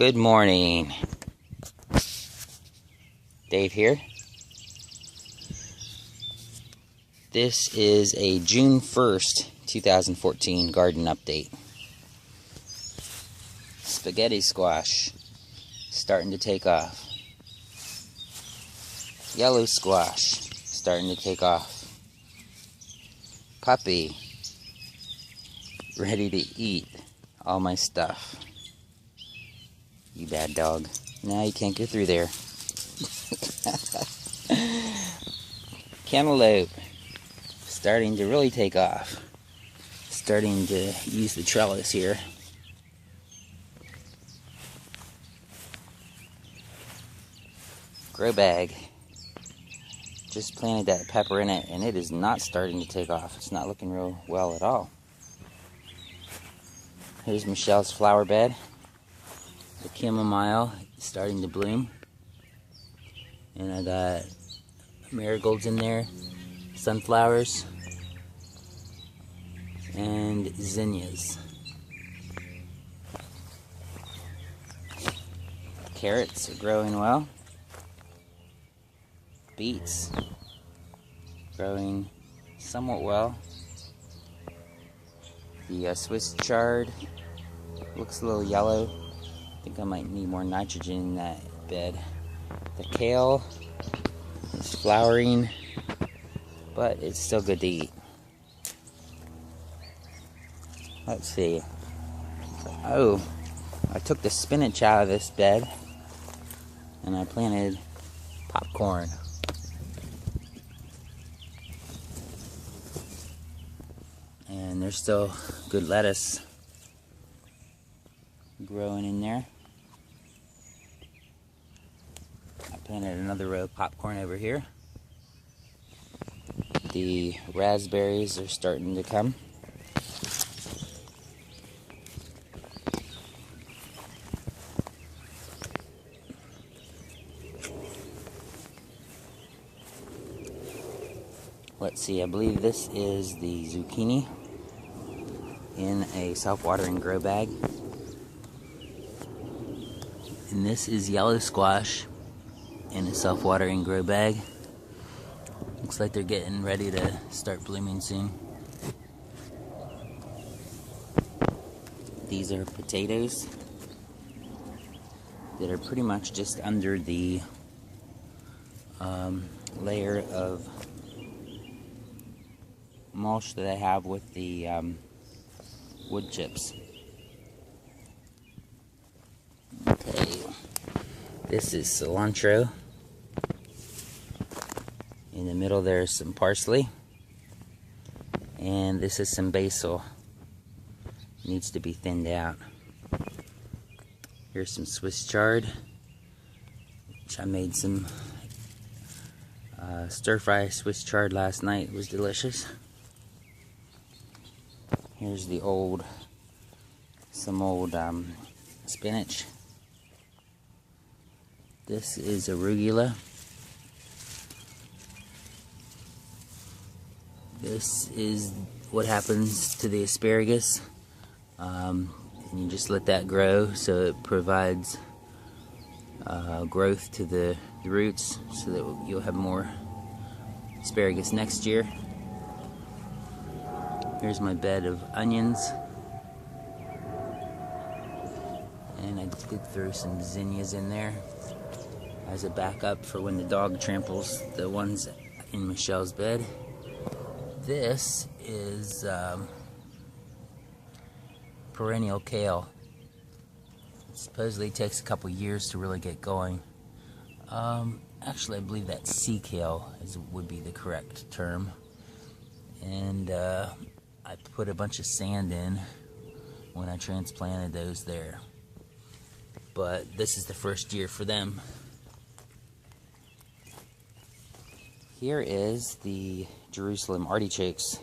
Good morning. Dave here. This is a June 1st, 2014 garden update. Spaghetti squash starting to take off. Yellow squash starting to take off. Puppy ready to eat all my stuff. You bad dog. Now you can't go through there. Cantaloupe starting to really take off. Starting to use the trellis here. Grow bag. Just planted that pepper in it and it is not starting to take off. It's not looking real well at all. Here's Michelle's flower bed. The chamomile is starting to bloom. And I got marigolds in there, sunflowers, and zinnias. Carrots are growing well. Beets growing somewhat well. The Swiss chard looks a little yellow. I think I might need more nitrogen in that bed. The kale is flowering, but it's still good to eat. Let's see. Oh, I took the spinach out of this bed and I planted popcorn. And there's still good lettuce growing in there. I planted another row of popcorn over here. The raspberries are starting to come. Let's see, I believe this is the zucchini in a self-watering grow bag. And this is yellow squash in a self-watering grow bag. Looks like they're getting ready to start blooming soon. These are potatoes that are pretty much just under the layer of mulch that I have with the wood chips. Okay, this is cilantro. In the middle there's some parsley. And this is some basil. Needs to be thinned out. Here's some Swiss chard, which I made some stir-fry Swiss chard last night. It was delicious. Here's the some old spinach. This is arugula. This is what happens to the asparagus. And you just let that grow so it provides growth to the roots so that you'll have more asparagus next year. Here's my bed of onions. And I did throw some zinnias in there as a backup for when the dog tramples the ones in Michelle's bed. This is Perennial Kale. It supposedly takes a couple years to really get going. Actually, I believe that sea kale would be the correct term. And I put a bunch of sand in when I transplanted those there. But this is the first year for them. Here is the Jerusalem artichokes.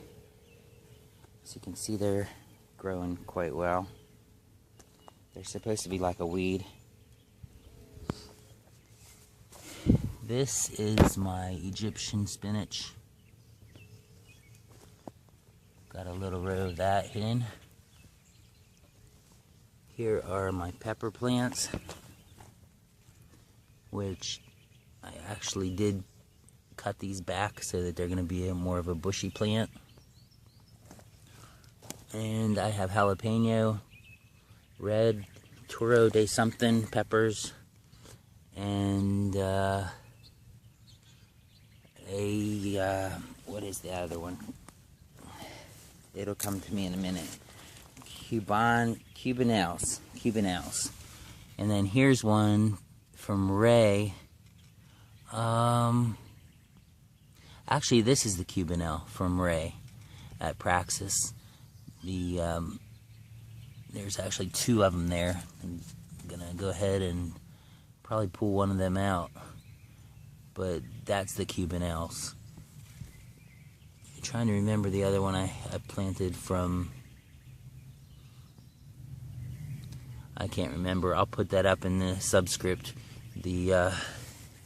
As you can see, they're growing quite well. They're supposed to be like a weed. This is my Egyptian spinach. Got a little row of that hidden. Here are my pepper plants, which I actually did cut these back so that they're going to be more of a bushy plant. And I have jalapeno, red, Toro de something peppers, and what is the other one? It'll come to me in a minute. Cubanelles. And then here's one from Ray. Actually, this is the Cubanelle from Ray at Praxis. There's actually two of them there. I'm gonna go ahead and probably pull one of them out. But that's the Cubanelles. I'm trying to remember the other one I planted from. I can't remember. I'll put that up in the subscript. The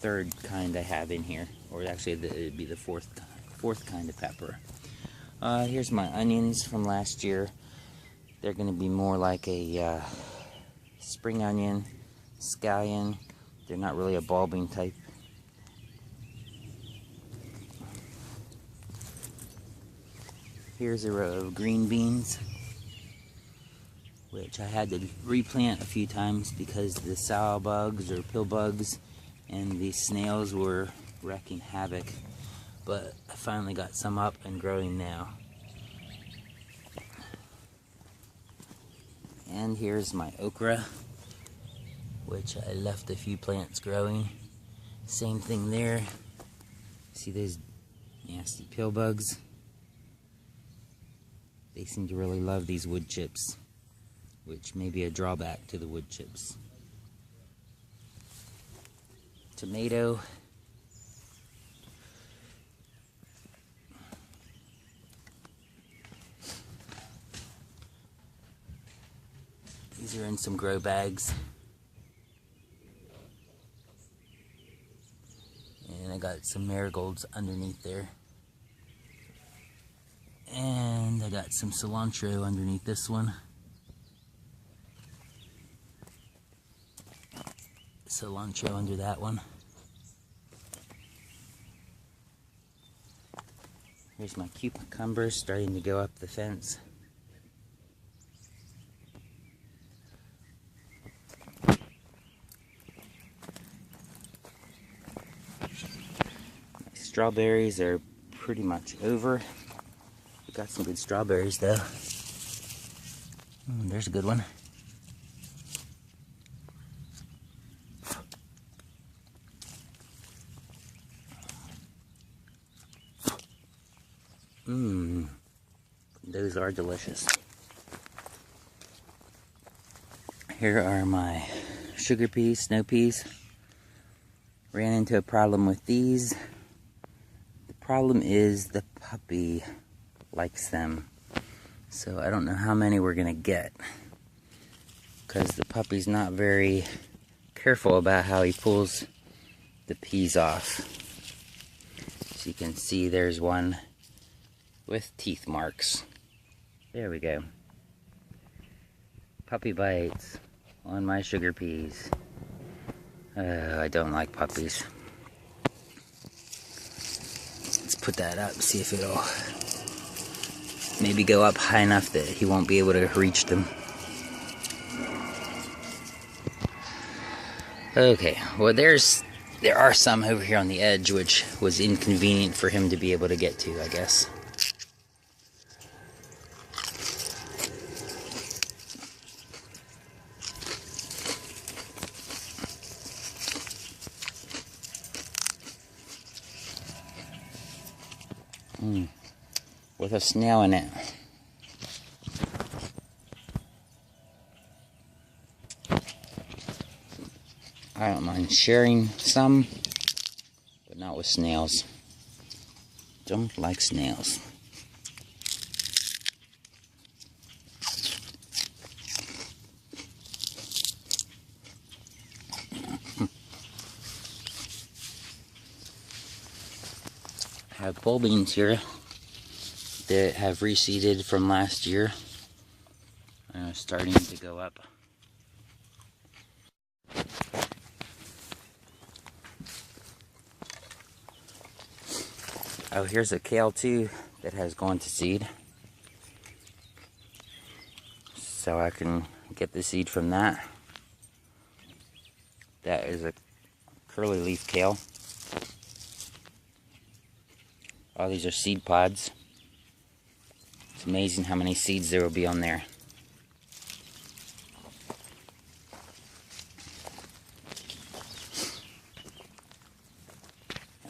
third kind I have in here, or actually it'd be the fourth kind of pepper. Here's my onions from last year. They're going to be more like a spring onion, scallion. They're not really a bulbing type. Here's a row of green beans, which I had to replant a few times because the sow bugs or pill bugs and the snails were wreaking havoc. But I finally got some up and growing now. And here's my okra, which I left a few plants growing. Same thing there. See those nasty pill bugs? They seem to really love these wood chips, which may be a drawback to the wood chips. Tomato. These are in some grow bags. And I got some marigolds underneath there. And I got some cilantro underneath this one. Cilantro under that one. Here's my cucumbers starting to go up the fence. My strawberries are pretty much over. We got some good strawberries though. There's a good one. Those are delicious. Here are my sugar peas, snow peas. Ran into a problem with these. The problem is the puppy likes them. So I don't know how many we're gonna get, because the puppy's not very careful about how he pulls the peas off. So you can see there's one with teeth marks. There we go. Puppy bites on my sugar peas. I don't like puppies. Let's put that up, see if it'll maybe go up high enough that he won't be able to reach them. Okay, well there are some over here on the edge which was inconvenient for him to be able to get to, I guess. With a snail in it. I don't mind sharing some, but not with snails. Don't like snails. I have pole beans here that have reseeded from last year. Starting to go up Oh, here's a kale too that has gone to seed. So I can get the seed from that. That is a curly leaf kale. All these are seed pods. It's amazing how many seeds there will be on there.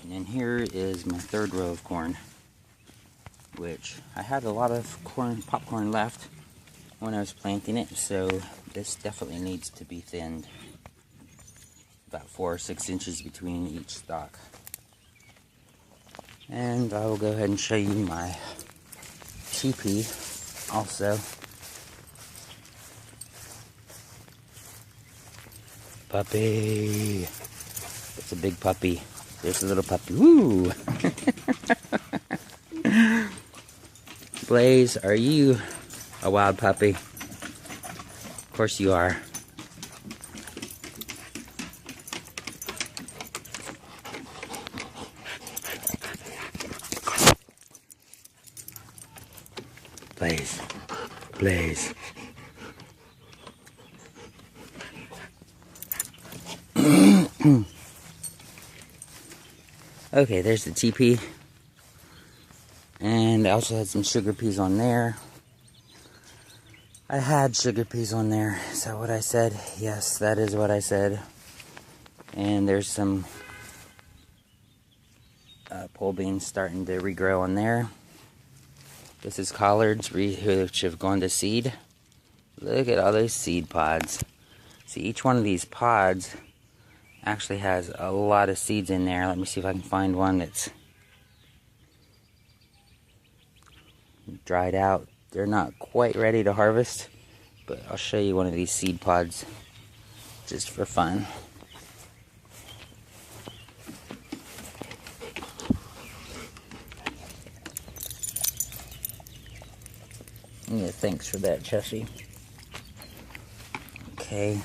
And then here is my third row of corn, which I had a lot of popcorn left when I was planting it, so this definitely needs to be thinned. About 4 or 6 inches between each stalk. And I will go ahead and show you my teepee also. Puppy! It's a big puppy. There's a little puppy. Woo! Blaze, are you a wild puppy? Of course you are. Blaze. Blaze. Okay, there's the teepee. And I also had some sugar peas on there. I had sugar peas on there. Is that what I said? Yes, that is what I said. And there's some pole beans starting to regrow on there. This is collards which have gone to seed. Look at all those seed pods. See, each one of these pods actually has a lot of seeds in there. Let me see if I can find one that's dried out. They're not quite ready to harvest, but I'll show you one of these seed pods just for fun. Yeah, thanks for that, Chessie. Okay.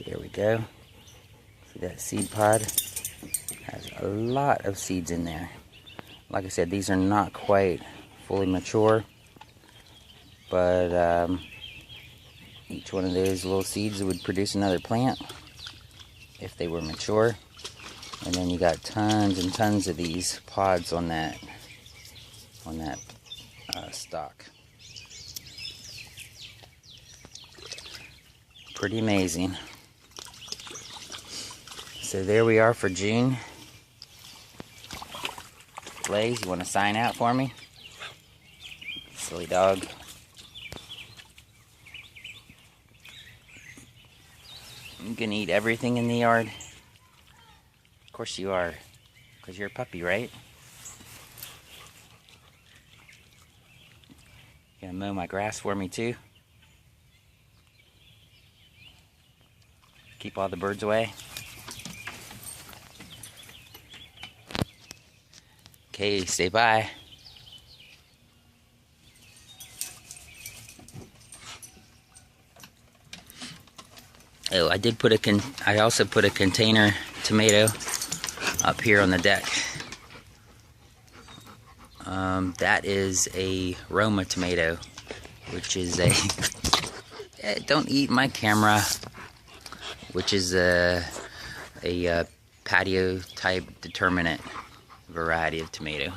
There we go. See that seed pod? Has a lot of seeds in there. Like I said, these are not quite fully mature, but each one of those little seeds would produce another plant if they were mature. And then you got tons and tons of these pods on that stalk. Pretty amazing. So there we are for June. Blaze, you want to sign out for me? Silly dog. You can eat everything in the yard. Of course you are, because you're a puppy, right? You gonna mow my grass for me too? Keep all the birds away? Okay, say bye. Oh, I also put a container tomato up here on the deck. That is a Roma tomato, which is a don't eat my camera, which is a patio type determinate variety of tomato.